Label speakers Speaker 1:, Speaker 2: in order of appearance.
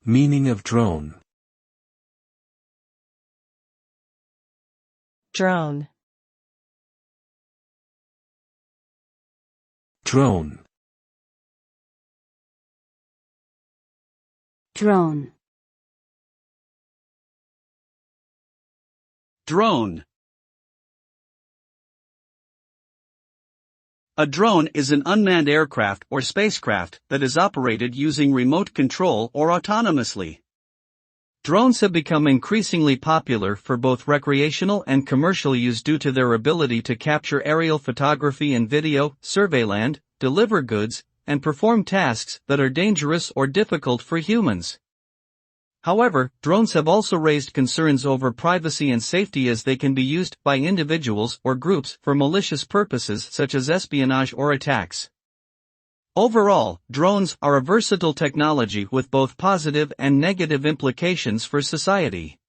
Speaker 1: Meaning of drone.
Speaker 2: Drone.
Speaker 1: Drone.
Speaker 3: Drone.
Speaker 4: Drone. A drone is an unmanned aircraft or spacecraft that is operated using remote control or autonomously. Drones have become increasingly popular for both recreational and commercial use due to their ability to capture aerial photography and video, survey land, deliver goods, and perform tasks that are dangerous or difficult for humans. However, drones have also raised concerns over privacy and safety as they can be used by individuals or groups for malicious purposes such as espionage or attacks. Overall, drones are a versatile technology with both positive and negative implications for society.